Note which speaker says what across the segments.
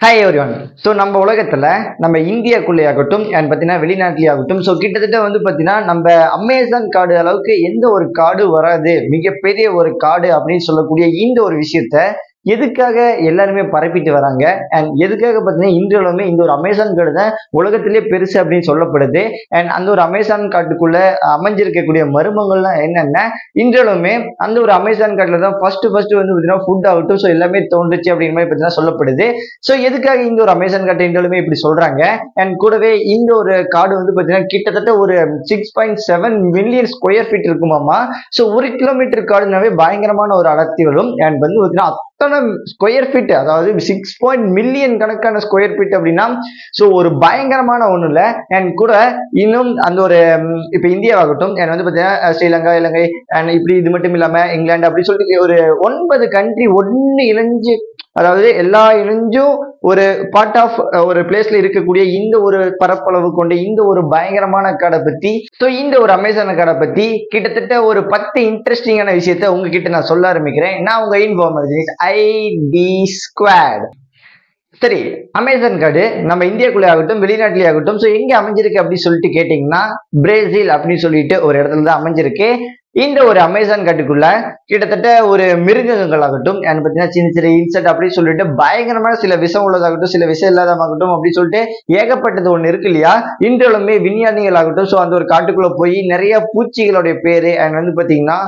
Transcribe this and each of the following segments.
Speaker 1: Hi everyone. So நம்ம உலகத்தில் நம்ம இந்தியாக்குள்ளேயாகட்டும் அண்ட் பார்த்தீங்கன்னா வெளிநாட்டிலே ஆகட்டும், ஸோ கிட்டத்தட்ட பார்த்தீங்கன்னா நம்ம அமேசான் காடு அளவுக்கு எந்த ஒரு காடு வராது, மிகப்பெரிய ஒரு காடு அப்படின்னு சொல்லக்கூடிய இந்த ஒரு விஷயத்த எதுக்காக எல்லாருமே பரப்பிட்டு வராங்க அண்ட் எதுக்காக பார்த்தீங்கன்னா இன்றளவுமே இந்த ஒரு அமேசான் காடு தான் உலகத்திலே பெருசு அப்படின்னு சொல்லப்படுது. அண்ட் அந்த ஒரு அமேசான் காட்டுக்குள்ள அமைஞ்சிருக்கக்கூடிய மர்மங்கள்லாம் என்னென்ன, இன்றளவுமே அந்த ஒரு அமேசான் காட்டில் தான் ஃபர்ஸ்ட் பார்த்தீங்கன்னா ஃபுட் ஆகட்டும், ஸோ எல்லாமே தோன்றுச்சு அப்படிங்கிற மாதிரி பார்த்தீங்கன்னா சொல்லப்படுது. ஸோ எதுக்காக இந்த ஒரு அமேசான் காட்டு இன்றளவுமே இப்படி சொல்றாங்க அண்ட் கூடவே இந்த ஒரு காடு பார்த்தீங்கன்னா கிட்டத்தட்ட ஒரு 6.7 மில்லியன் ஸ்கொயர் ஃபீட் இருக்குமாமா. ஸோ 1 கிலோமீட்டர் காடுனாவே பயங்கரமான ஒரு அடர்த்தி வரும் அண்ட் பார்த்தீங்கன்னா ஸ்கொயர் ஃபீட், அதாவது 6 மில்லியன் கணக்கான ஸ்கொயர் ஃபீட் அப்படின்னா ஸோ ஒரு பயங்கரமான ஒண்ணு இல்லை. அண்ட் கூட இன்னும் அந்த ஒரு இப்ப இந்தியாவாகட்டும் அண்ட் பார்த்தீங்கன்னா ஸ்ரீலங்கா, இலங்கை அண்ட் இப்படி இது மட்டும் இல்லாம இங்கிலாந்து அப்படி சொல்லிட்டு ஒரு 9 கண்ட்ரி ஒன்னு இணைஞ்சு, அதாவது எல்லா இணைஞ்சும் ஒரு பார்ட் ஆஃப் ஒரு பிளேஸ்ல இருக்கக்கூடிய இந்த ஒரு பரப்பளவு கொண்ட இந்த ஒரு பயங்கரமான காடை பத்தி, ஸோ இந்த ஒரு அமேசான் காடை பத்தி கிட்டத்தட்ட ஒரு 10 இன்ட்ரெஸ்டிங்கான விஷயத்த உங்ககிட்ட நான் சொல்ல ஆரம்பிக்கிறேன். நான் உங்க இன்ஃபார்மர் ஐடி ஸ்குவாட். சரி, அமேசான் காடு நம்ம இந்தியாக்குள்ளே ஆகட்டும் வெளிநாட்டிலே ஆகட்டும், ஸோ எங்க அமைஞ்சிருக்கு அப்படின்னு சொல்லிட்டு கேட்டீங்கன்னா பிரேசில் அப்படின்னு சொல்லிட்டு ஒரு இடத்துல தான் அமைஞ்சிருக்கு. இந்த ஒரு அமேசான் காட்டுக்குள்ள கிட்டத்தட்ட ஒரு மிருகங்கள் ஆகட்டும் அண்ட் பார்த்தீங்கன்னா சின்ன சின்ன இன்செக்ட் அப்படின்னு சொல்லிட்டு பயங்கரமான சில விஷம் உள்ளதாகட்டும் சில விஷம் இல்லாதமாகட்டும் அப்படின்னு சொல்லிட்டு ஏகப்பட்டது ஒன்று இருக்கு இல்லையா. இன்றளவுமே விஞ்ஞானிகள் ஆகட்டும் ஸோ அந்த ஒரு காட்டுக்குள்ள போய் நிறைய பூச்சிகளுடைய பேரு அண்ட் பார்த்தீங்கன்னா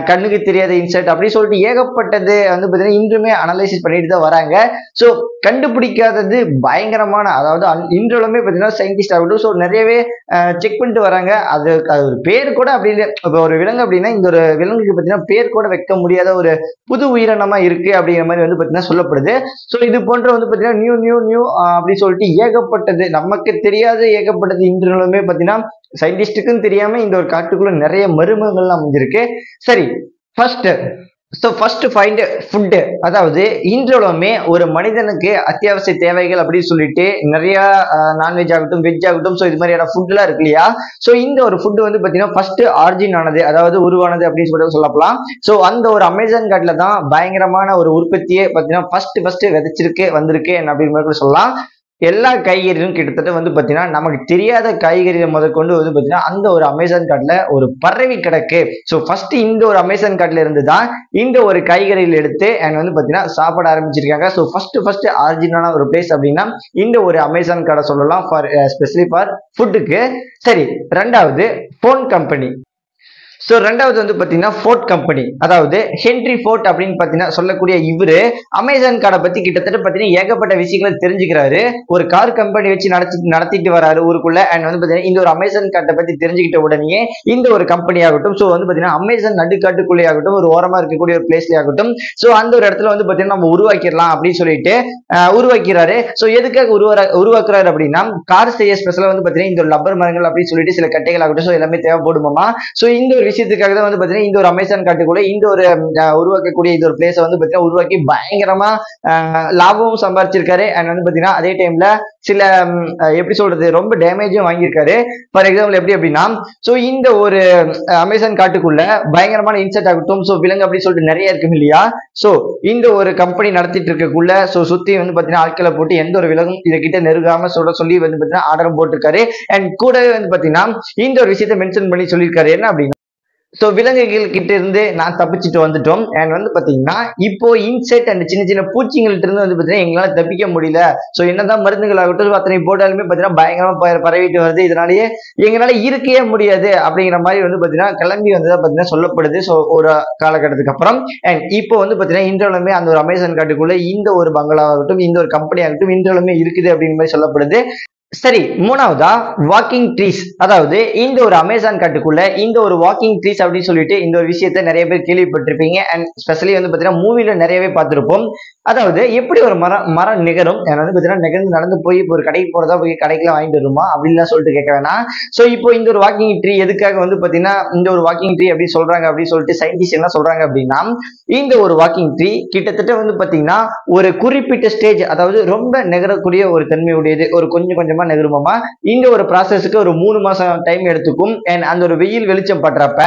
Speaker 1: கண்ணுக்கு தெரியாத இன்செக்ட் அப்படி சொல்லிட்டு ஏகப்பட்டது பார்த்தீங்கன்னா இன்றுமே அனலைசிஸ் பண்ணிட்டு தான் வராங்க. ஸோ கண்டுபிடிக்காதது பயங்கரமான, அதாவது இன்றளவுமே பார்த்தீங்கன்னா சயின்டிஸ்ட் ஆகட்டும் ஸோ நிறையவே செக் பண்ணிட்டு வராங்க. அது ஒரு பேர் கூட அப்படி இல்லை. இப்போ ஒரு விலங்கு அப்படின்னா இந்த ஒரு விலங்குக்கு பார்த்தீங்கன்னா பேர் கூட வைக்க முடியாத ஒரு புது உயிரினமா இருக்கு அப்படிங்கிற மாதிரி பார்த்தீங்கன்னா சொல்லப்படுது. ஸோ இது போன்ற பார்த்தீங்கன்னா நியூ அப்படி சொல்லிட்டு ஏகப்பட்டது நமக்கு தெரியாத ஏகப்பட்டது இன்றளவுமே பார்த்தீங்கன்னா சயின்டிஸ்டுக்கும் தெரியாம இந்த ஒரு காட்டுக்குள்ள நிறைய மர்மங்கள்லாம் அமைஞ்சிருக்கு. சரி, ஃபர்ஸ்ட் ஃபைண்ட் ஃபுட். அதாவது இன்றளவுமே ஒரு மனிதனுக்கு அத்தியாவசிய தேவைகள் அப்படின்னு சொல்லிட்டு நிறைய நான்வெஜ் ஆகட்டும் வெஜ் ஆகட்டும் ஸோ இது மாதிரியான ஃபுட்லாம் இருக்கு இல்லையா. ஸோ இந்த ஒரு ஃபுட் பார்த்தீங்கன்னா ஃபர்ஸ்ட் ஆரிஜின் ஆனது, அதாவது உருவானது அப்படின்னு சொல்லிட்டு சொல்லலாம். ஸோ அந்த ஒரு அமேசான் காட்டுல தான் பயங்கரமான ஒரு உற்பத்தியே பார்த்தீங்கன்னா ஃபர்ஸ்ட் விதைச்சிருக்கு வந்திருக்கு அப்படின்னு சொல்லலாம். எல்லா காய்கறிகளும் கிட்டத்தட்ட பார்த்தீங்கன்னா நமக்கு தெரியாத காய்கறிகள் முதற்கொண்டு பார்த்தீங்கன்னா அந்த ஒரு அமேசான் காட்டுல ஒரு பரவி கிடக்கு. ஸோ ஃபர்ஸ்ட் இந்த ஒரு அமேசான் காட்டுல இருந்து தான் இந்த ஒரு காய்கறிகள் எடுத்து அண்ட் பார்த்தீங்கன்னா சாப்பிட ஆரம்பிச்சிருக்காங்க. ஸோ ஃபர்ஸ்ட் ஆரிஜினான ஒரு பிளேஸ் அப்படின்னா இந்த ஒரு அமேசான் காடை சொல்லலாம், ஃபார் ஸ்பெஷலி ஃபார் ஃபுட்டுக்கு. சரி, ரெண்டாவது போன் கம்பெனி. ஸோ ரெண்டாவது பார்த்தீங்கன்னா ஃபோர்ட் கம்பெனி, அதாவது ஹென்ரி ஃபோர்ட் அப்படின்னு பார்த்தீங்கன்னா சொல்லக்கூடிய இவரு அமேசான் காடை பத்தி கிட்டத்தட்ட பார்த்தீங்கன்னா ஏகப்பட்ட விஷயங்களை தெரிஞ்சுக்கிறாரு. ஒரு கார் கம்பெனி வச்சு நடத்திட்டு வராரு ஊருக்குள்ள அண்ட் பார்த்தீங்கன்னா இந்த ஒரு அமேசான் காட்டை பத்தி தெரிஞ்சுக்கிட்ட உடனே இந்த ஒரு கம்பெனி ஆகட்டும் ஸோ பார்த்தீங்கன்னா அமேசான் நடுக்காட்டுக்குள்ளே ஆகட்டும் ஒரு ஓரமா இருக்கக்கூடிய ஒரு பிளேஸ்ல ஆகட்டும் ஸோ அந்த ஒரு இடத்துல பார்த்தீங்கன்னா நம்ம உருவாக்கிடலாம் அப்படின்னு சொல்லிட்டு உருவாக்கிறாரு. ஸோ எதுக்காக உருவாக்குறாரு அப்படின்னா கார் செய்ய ஸ்பெஷலா பார்த்தீங்கன்னா இந்த ஒரு லப்பர் மரங்கள் அப்படின்னு சொல்லிட்டு சில கட்டைகள் ஆகட்டும் ஸோ எல்லாமே தேவைப்படுமாமா. ஸோ இந்த ஒரு விஷயத்துக்காக தான் பார்த்தீங்கன்னா இந்த ஒரு அமேசான் காட்டுக்குள்ள இந்த ஒரு உருவாக்கக்கூடிய இந்த ஒரு பிளேஸை பார்த்தீங்கன்னா உருவாக்கி பயங்கரமா லாபமும் சம்பாதிச்சிருக்காரு அண்ட் பார்த்தீங்கன்னா அதே டைம்ல சில எப்படி சொல்றது ரொம்ப டேமேஜும் வாங்கியிருக்காரு. ஃபார் எக்ஸாம்பிள் எப்படி அப்படின்னா ஸோ இந்த ஒரு அமேசான் காட்டுக்குள்ள பயங்கரமான இன்செக்ட் ஆகட்டும் ஸோ விலங்கு அப்படி சொல்லிட்டு நிறைய இருக்கும் இல்லையா. ஸோ இந்த ஒரு கம்பெனி நடத்திட்டு இருக்கக்குள்ள ஸோ சுத்தி பார்த்தீங்கன்னா ஆட்களை போட்டு எந்த ஒரு விலங்கும் இதை கிட்ட நெருங்காம சொல்லி பார்த்தீங்கன்னா ஆர்டரும் போட்டிருக்காரு அண்ட் கூடவே பார்த்தீங்கன்னா இந்த ஒரு விஷயத்தை மென்ஷன் பண்ணி சொல்லியிருக்காரு. என்ன அப்படின்னா ஸோ விலங்குகள் கிட்ட இருந்து நான் தப்பிச்சுட்டு வந்துட்டோம் அண்ட் பார்த்தீங்கன்னா இப்போ இன்செக்ட் அண்ட் சின்ன சின்ன பூச்சிங்கள்ட்ட இருந்து பார்த்தீங்கன்னா எங்களால தப்பிக்க முடியல. ஸோ என்னதான் மருந்துகள் ஆகட்டும் அத்தனை போட்டாலுமே பார்த்தீங்கன்னா பயங்கரமா பரவிட்டு வருது, இதனாலேயே எங்களால இருக்கவே முடியாது அப்படிங்கிற மாதிரி பார்த்தீங்கன்னா கிளம்பி வந்ததா பார்த்தீங்கன்னா சொல்லப்படுது. ஸோ ஒரு காலகட்டத்துக்கு அப்புறம் அண்ட் இப்போ பார்த்தீங்கன்னா இன்றளவுமே அந்த ஒரு அமேசான் காட்டுக்குள்ள இந்த ஒரு பங்களாவாகட்டும் இந்த ஒரு கம்பெனி ஆகட்டும் இன்றளவுமே இருக்குது அப்படிங்கிற மாதிரி சொல்லப்படுது. சரி, மூணாவதா வாக்கிங் ட்ரீஸ். அதாவது இந்த ஒரு அமேசான் காட்டுக்குள்ள இந்த ஒரு வாக்கிங் ட்ரீஸ் அப்படின்னு சொல்லிட்டு இந்த ஒரு விஷயத்த நிறைய பேர் கேள்விப்பட்டிருப்பீங்க அண்ட் ஸ்பெஷலி பார்த்தீங்கன்னா மூவில நிறையவே பார்த்திருப்போம். அதாவது எப்படி ஒரு மரம் நிகரும் பார்த்தீங்கன்னா நிகழ்ந்து நடந்து போய் இப்போ ஒரு கடைக்கு போறதா போய் கடைக்குலாம் வாங்கிட்டு வருமா அப்படின்லாம் சொல்லிட்டு கேட்க வேணாம். ஸோ இப்போ இந்த ஒரு வாக்கிங் ட்ரீ எதுக்காக பார்த்தீங்கன்னா இந்த ஒரு வாக்கிங் ட்ரீ அப்படி சொல்றாங்க அப்படின்னு சொல்லிட்டு சயின்டிஸ்ட் என்ன சொல்றாங்க அப்படின்னா இந்த ஒரு வாக்கிங் ட்ரீ கிட்டத்தட்ட பார்த்தீங்கன்னா ஒரு குறிப்பிட்ட ஸ்டேஜ், அதாவது ரொம்ப நகரக்கூடிய ஒரு தன்மையுடையது, ஒரு கொஞ்சம் வேகமா நகருமாமா. இந்த ஒரு ப்ராசஸ்க்கு ஒரு 3 மாசம் டைம் எடுத்துக்கும். அண்ட் அந்த ஒரு வெயில் வெளிச்சம் படுறப்ப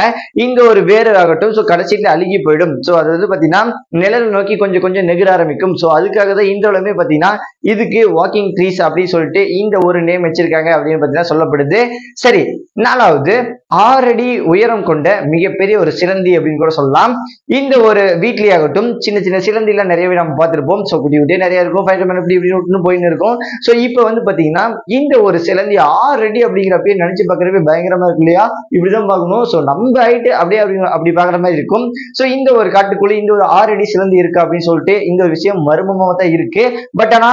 Speaker 1: இந்த ஒரு வேறு ஆகட்டும் ஸோ கடைசியில அழுகி போயிடும். ஸோ அது வந்து பாத்தீங்கன்னா நிழல் நோக்கி கொஞ்சம் கொஞ்சம் நெகிர ஆரம்பிக்கும். ஸோ அதுக்காக தான் இன்றளவுமே பாத்தீங்கன்னா இதுக்கு வாக்கிங் ட்ரீஸ் அப்படின்னு சொல்லிட்டு இந்த ஒரு நேம் வச்சிருக்காங்க அப்படின்னு பாத்தீங்கன்னா சொல்லப்படுது. சரி, 4வது 6 அடி உயரம் கொண்ட மிகப்பெரிய ஒரு சிலந்தி அப்படின்னு கூட சொல்லலாம். இந்த ஒரு வீட்லயே ஆகட்டும் சின்ன சின்ன சிலந்தி எல்லாம் நிறையவே நம்ம பார்த்திருப்போம். ஸோ குட்டி குட்டியே நிறைய இருக்கும், இப்படி இப்படின்னு போயின்னு இருக்கும். ஸோ இப்போ வந்து பாத்தீங்கன்னா இந்த ஒரு சிலந்தி 6 அடி அப்படிங்கிறப்ப நினைச்சு பார்க்கறப்ப பயங்கரமா இருக்கு இல்லையா? இப்படிதான் பார்க்கணும். ஸோ நம்ம ஹைட் அப்படியே அப்படி பாக்குற மாதிரி இருக்கும். ஸோ இந்த ஒரு காட்டுக்குள்ள இந்த ஒரு 6 அடி சிலந்தி இருக்கு அப்படின்னு சொல்லிட்டு இந்த ஒரு விஷயம் மர்மமா தான் இருக்கு. பட் ஆனா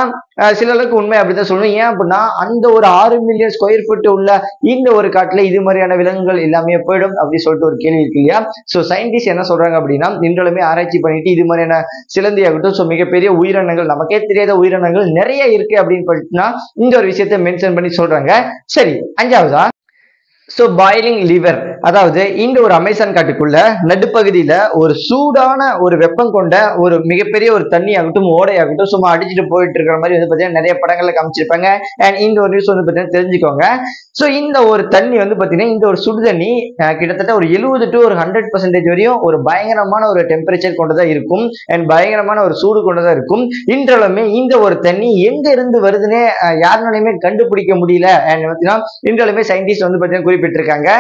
Speaker 1: சில அளவுக்கு உண்மை அப்படிதான் சொல்லணும். ஏன் அப்படின்னா அந்த ஒரு 6 மில்லியன் ஸ்கொயர் ஃபீட் உள்ள இந்த ஒரு காட்டுல இது மாதிரியான விலங்குகள் எல்லாமே போயிடும் அப்படின்னு சொல்லிட்டு ஒரு கேள்வி இருக்கு இல்லையா? ஸோ சயின்டிஸ்ட் என்ன சொல்றாங்க அப்படின்னா இன்றையுமே ஆராய்ச்சி பண்ணிட்டு இது மாதிரியான சிலந்தி ஆகட்டும் ஸோ மிகப்பெரிய உயிரினங்கள் நமக்கே தெரியாத உயிரினங்கள் நிறைய இருக்கு அப்படின்னு சொல்லிட்டுனா இந்த ஒரு விஷயத்தை மென்ஷன் பண்ணி சொல்றாங்க. சரி, 5வதா ஸோ பாயிலிங் லிவர், அதாவது இந்த ஒரு அமேசான் காட்டுக்குள்ள நடுப்பகுதியில ஒரு சூடான ஒரு வெப்பம் கொண்ட ஒரு மிகப்பெரிய ஒரு தண்ணி ஆகட்டும் ஓடையாகட்டும் சும்மா அடிச்சுட்டு போயிட்டு இருக்கிற மாதிரி வந்து பார்த்தீங்கன்னா நிறைய படங்கள்ல காமிச்சிருப்பாங்க. அண்ட் இந்த ஒரு நியூஸ் வந்து பார்த்தீங்கன்னா தெரிஞ்சுக்கோங்க. ஸோ இந்த ஒரு தண்ணி வந்து பார்த்தீங்கன்னா இந்த ஒரு சுடு தண்ணி கிட்டத்தட்ட ஒரு 70 to 100% வரையும் ஒரு பயங்கரமான ஒரு டெம்பரேச்சர் கொண்டதா இருக்கும். அண்ட் பயங்கரமான ஒரு சூடு கொண்டதா இருக்கும். இன்றளவுமே இந்த ஒரு தண்ணி எங்க இருந்து வருதுன்னே யாருனாலையுமே கண்டுபிடிக்க முடியல. அண்ட் பார்த்தீங்கன்னா இன்றளவுமே சயின்டிஸ்ட் வந்து பார்த்தீங்கன்னா குறிப்பிட்டிருக்காங்க.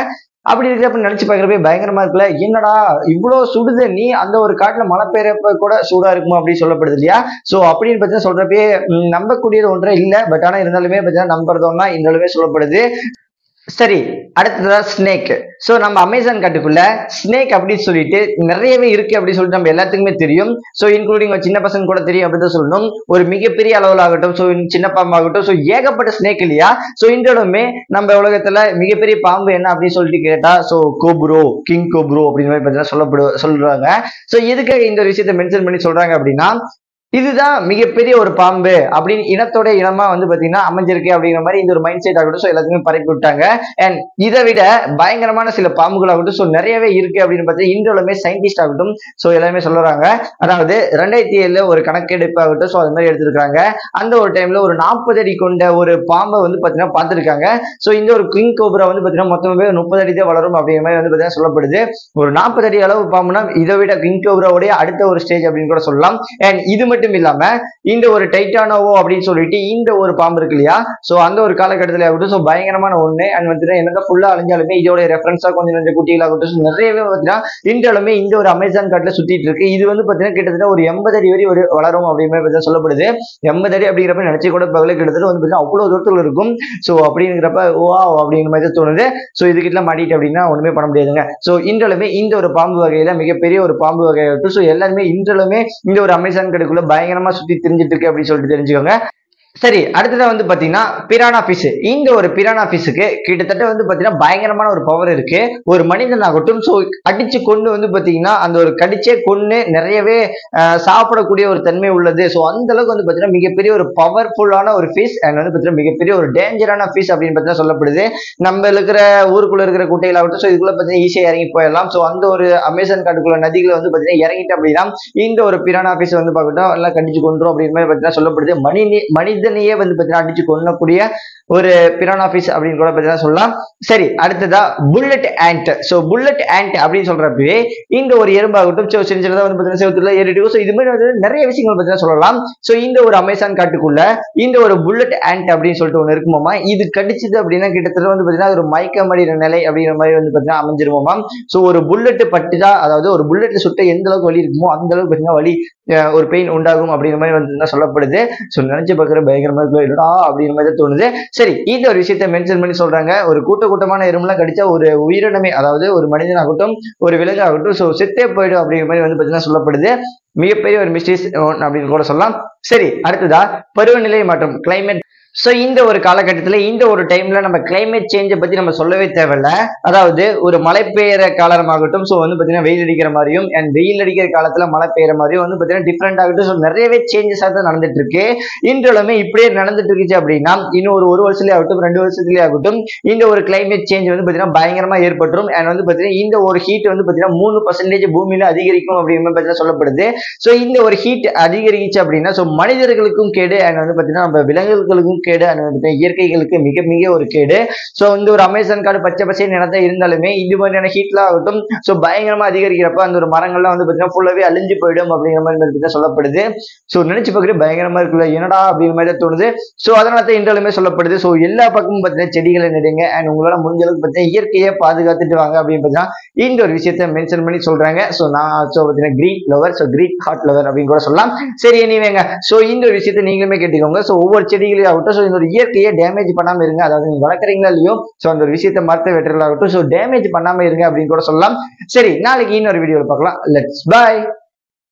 Speaker 1: அப்படி இருக்கிறப்ப நினைச்சு பார்க்கறப்ப பயங்கரமா இருக்குல்ல, என்னடா இவ்வளவு சுடு தண்ணி அந்த ஒரு காட்டுல மழை பெய்யறப்ப கூட சூடா இருக்குமா அப்படின்னு சொல்லப்படுது இல்லையா? சோ அப்படின்னு பார்த்தா சொல்றப்பே நம்பக்கூடியது ஒன்றே இல்லை. பட் ஆனா இருந்தாலுமே பார்த்தீங்கன்னா நம்புறதோன்னா இன்றளவுமே சொல்லப்படுது. சரி, அடுத்ததா ஸ்னேக். ஸோ நம்ம அமேசான் காட்டுக்குள்ள ஸ்னேக் அப்படின்னு சொல்லிட்டு நிறையவே இருக்கு அப்படின்னு சொல்லிட்டு நம்ம எல்லாத்துக்குமே தெரியும். ஸோ இன்க்ளூடிங் சின்ன பசங்க கூட தெரியும் அப்படின்னு சொல்லணும். ஒரு மிகப்பெரிய அளவில் ஆகட்டும் ஸோ சின்ன பாம்பு ஆகட்டும் ஸோ ஏகப்பட்ட ஸ்னேக் இல்லையா? ஸோ இன்றோடுமே நம்ம உலகத்துல மிகப்பெரிய பாம்பு என்ன அப்படின்னு சொல்லிட்டு கேட்டா ஸோ கோப்ரோ, கிங் கோப்ரோ அப்படின்னு மாதிரி பார்த்தீங்கன்னா சொல்றாங்க. ஸோ எதுக்காக இந்த ஒரு விஷயத்தை மென்ஷன் பண்ணி சொல்றாங்க அப்படின்னா இதுதான் மிகப்பெரிய ஒரு பாம்பு அப்படின்னு இனத்தோட இனமா வந்து பாத்தீங்கன்னா அமைஞ்சிருக்கு அப்படிங்கிற மாதிரி இந்த ஒரு மைண்ட் செட் ஆகட்டும் ஸோ எல்லாத்துக்குமே பரப்பி விட்டாங்க. அண்ட் இதை விட பயங்கரமான சில பாம்புகள் ஆகட்டும் ஸோ நிறையவே இருக்கு அப்படின்னு பார்த்தீங்கன்னா இன்றோலுமே சயின்டிஸ்ட் ஆகட்டும் ஸோ எல்லாமே சொல்றாங்க. அதாவது 2007 ஒரு கணக்கெடுப்பு ஆகட்டும் ஸோ அது மாதிரி எடுத்திருக்காங்க. அந்த ஒரு டைம்ல ஒரு 40 அடி கொண்ட ஒரு பாம்பை வந்து பாத்தீங்கன்னா பார்த்திருக்காங்க. ஸோ இந்த ஒரு கிங் கோப்ரா வந்து பாத்தீங்கன்னா மொத்தமே 30 அடி தான் வளரும் அப்படிங்கிற மாதிரி வந்து பாத்தீங்கன்னா சொல்லப்படுது. ஒரு 40 அடி அளவு பாம்புனா இதை விட கிங் கோப்ராவுடைய அடுத்த ஒரு ஸ்டேஜ் அப்படின்னு கூட சொல்லலாம். அண்ட் இது மட்டும் இல்லாம இந்த ஒரு டைட்டானோவோ அப்படின்னு சொல்லிட்டு இந்த ஒரு பாம்பு இருக்கு இல்லையா? சோ அந்த ஒரு காலகட்டத்தில் ஆகட்டும் சோ பயங்கரமான ஒண்ணு. அண்ட் வந்து என்னதான் ஃபுல்லா அழிஞ்சாலுமே இதோட ரெஃபரன்ஸா கொஞ்சம் குட்டிகள் ஆகட்டும் நிறையவே பார்த்தீங்கன்னா இன்றாலுமே இந்த ஒரு அமேசான் காட்டுல சுத்திட்டு இருக்கு. இது வந்து பாத்தீங்கன்னா கிட்டத்தட்ட ஒரு 80 அடி வரை ஒரு வளரும் அப்படின்னு சொல்லப்படுது. 80 அடி அப்படிங்கிறப்ப நினைச்சு கூட பகல கிட்டத்தட்ட வந்து பாத்தீங்கன்னா அவ்வளவு தூரத்துல இருக்கும். சோ அப்படிங்கிறப்ப ஓ அப்படிங்கிற மாதிரி தோணுது. சோ இதுக்கிட்ட மாட்டிட்டு அப்படின்னா ஒண்ணுமே பண்ண முடியாதுங்க. சோ இன்றாலுமே இந்த ஒரு பாம்பு வகையில மிகப்பெரிய ஒரு பாம்பு வகையாகட்டும் சோ எல்லாருமே இன்றாலுமே இந்த ஒரு அமேசான் காட்டுக்குள்ள பயங்கரமா சுத்தி திரிஞ்சிட்டு இருக்கு அப்படின்னு சொல்லிட்டு தெரிஞ்சுக்கோங்க. சரி, அடுத்ததா வந்து பாத்தீங்கன்னா பிரானா ஃபிஷ். இந்த ஒரு பிரானா ஃபிஷ்க்கு கிட்டத்தட்ட வந்து பாத்தீங்கன்னா பயங்கரமான ஒரு பவர் இருக்கு. ஒரு மனிதன் ஆகட்டும் சோ அடிச்சு கொண்டு வந்து பாத்தீங்கன்னா அந்த ஒரு கடிச்சே கொண்டு நிறையவே சாப்பிடக்கூடிய ஒரு தன்மை உள்ளது. சோ அந்த அளவுக்கு வந்து பாத்தீங்கன்னா மிகப்பெரிய ஒரு பவர்ஃபுல்லான ஒரு ஃபிஷ். அண்ட் வந்து பாத்தீங்கன்னா மிகப்பெரிய ஒரு டேஞ்சரான ஃபிஷ் அப்படின்னு பாத்தீங்கன்னா சொல்லப்படுது. நம்ம இருக்கிற ஊருக்குள்ள இருக்கிற குட்டைகள் ஆகட்டும் சோ இதுக்குள்ள பாத்தீங்கன்னா ஈஸியா இறங்கி போயிடலாம். சோ அந்த ஒரு அமேசான் காட்டுக்குள்ள நதிகளை வந்து பாத்தீங்கன்னா இறங்கிட்டு அப்படின்னா இந்த ஒரு பிரானா ஃபிஷ் வந்து பார்க்கட்டும் எல்லாம் கடிச்சு கொண்டுரும் அப்படிங்கிற மாதிரி பாத்தீங்கன்னா சொல்லப்படுது. மனிதனையே வந்து பாத்தீங்கன்னா அடிச்சு கொள்ளக்கூடிய ஒரு பிரானா ஃபிஷ் அப்படின்னு கூட பாத்தீங்கன்னா சொல்லலாம். சரி, அடுத்ததா bullet and. So bullet and அப்படின்னு சொல்றப்பவே இந்த ஒரு எறும்பாகட்டும் சோ சின்னதா வந்து பாத்தீங்கன்னா செவத்துல ஏறிட்டு சோ இது மாதிரி வந்து நிறைய விஷயங்கள் பாத்தீங்கன்னா சொல்லலாம். சோ இந்த ஒரு அமேசான் காட்டுக்குள்ள இந்த ஒரு புல்லட் ஆண்ட் அப்படின்னு சொல்லிட்டு ஒண்ணு இருக்குமாமா. இது கடிச்சது அப்படின்னா கிட்டத்தட்ட வந்து பாத்தீங்கன்னா ஒரு மயக்கமடைகிற நிலை அப்படிங்கிற மாதிரி வந்து பாத்தீங்கன்னா அமைஞ்சிருவோமா. சோ ஒரு புல்லட் பட்டுதா, அதாவது ஒரு புல்லட் சுட்ட எந்த அளவுக்கு வலி இருக்குமோ அந்த அளவுக்கு பாத்தீங்கன்னா வலி ஒரு பெயின் உண்டாகும் அப்படிங்கிற மாதிரி வந்து சொல்லப்படுது. சோ நினைச்சு பார்க்குற பயங்கரமா இல்லடா அப்படிங்கிற மாதிரி தோணுது. சரி, இந்த ஒரு விஷயத்தை மென்ஷன் பண்ணி சொல்றாங்க. ஒரு கூட்டமான எறும்புலாம் கடிச்சா ஒரு உயிரினமே, அதாவது ஒரு மனிதனாகட்டும் ஒரு விலங்கு ஆகட்டும் சோ செத்தே போயிடும் அப்படிங்கிற மாதிரி வந்து பாத்தீங்கன்னா சொல்லப்படுது. மிகப்பெரிய ஒரு மிஸ்டேஸ் அப்படின்னு கூட சொல்லலாம். சரி, அடுத்ததா பருவநிலை மாற்றம், கிளைமேட். சோ இந்த ஒரு காலகட்டத்துல இந்த ஒரு டைம்ல நம்ம கிளைமேட் சேஞ்சை பத்தி நம்ம சொல்லவே தேவையில்ல. அதாவது ஒரு மழை பெய்யற காலமாகட்டும் சோ வந்து பாத்தீங்கன்னா வெயில் அடிக்கிற மாதிரியும் அண்ட் வெயில் அடிக்கிற காலத்துல மழை பெய்யற மாதிரியும் வந்து பாத்தீங்கன்னா டிஃப்ரெண்ட் ஆகட்டும். ஸோ நிறையவே சேஞ்சஸ் தான் நடந்துட்டு இருக்கு. இன்றுமே இப்படியே நடந்துட்டு இருந்துச்சு அப்படின்னா இன்னும் ஒரு வருஷத்துலயே ஆகட்டும் 2 வருஷத்துலயே ஆகட்டும் இந்த ஒரு கிளைமேட் சேஞ்ச் வந்து பாத்தீங்கன்னா பயங்கரமா ஏற்பட்டுரும். அண்ட் வந்து பாத்தீங்கன்னா இந்த ஒரு ஹீட் வந்து பாத்தீங்கன்னா 3% பூமியில அதிகரிக்கும் அப்படின்னு பாத்தீங்கன்னா சொல்லப்படுது. ஸோ இந்த ஒரு ஹீட் அதிகரிச்சு அப்படின்னா ஸோ மனிதர்களுக்கும் கேடு அண்ட் வந்து பார்த்தீங்கன்னா நம்ம விலங்குகளுக்கும் கேடு அண்ட் வந்து இயற்கைகளுக்கு மிக மிக ஒரு கேடு. ஸோ இந்த ஒரு அமேசான் காடு பச்சை பச்சை நிலத்தை இருந்தாலுமே இது மாதிரியான ஹீட்லாம் ஆகட்டும் ஸோ பயங்கரமா அதிகரிக்கிறப்ப அந்த ஒரு மரங்கள்லாம் வந்து பார்த்தீங்கன்னா ஃபுல்லாவே அழிஞ்சு போயிடும் அப்படிங்கிற மாதிரி சொல்லப்படுது. ஸோ நினைச்சு பார்க்குறது பயங்கரமா இருக்குல்ல, என்னடா அப்படிங்கிற மாதிரி தான் தோணுது. ஸோ அதனால தான் இன்றாலுமே சொல்லப்படுது. ஸோ எல்லா பக்கமும் பார்த்தீங்கன்னா செடிகளை நடுங்க அண்ட் உங்களால முடிஞ்ச அளவுக்கு பார்த்தீங்கன்னா இயற்கையை பாதுகாத்துட்டு வாங்க அப்படின்னு பார்த்தீங்கன்னா இந்த ஒரு விஷயத்த மென்ஷன் பண்ணி சொல்றாங்க. ஸோ நான் பார்த்தீங்கன்னா green lover, so green heart lover அப்படின்னு கூட சொல்லலாம். சரி எனிவேங்க, ஸோ இந்த ஒரு விஷயத்தை நீங்களுமே கேட்டுக்கோங்க. ஸோ ஒவ்வொரு செடிகளையும் ஆகட்டும் ஸோ இந்த ஒரு இயற்கையை டேமேஜ் பண்ணாம இருங்க. அதாவது நீங்க வளர்க்குறீங்களா இல்லையோ ஸோ அந்த ஒரு விஷயத்தை மரத்தை வெட்டுறதாகட்டும் ஸோ டேமேஜ் பண்ணாம இருங்க அப்படின்னு கூட சொல்லலாம். சரி, நாளைக்கு இன்னொரு வீடியோவில் பார்க்கலாம். Let's by.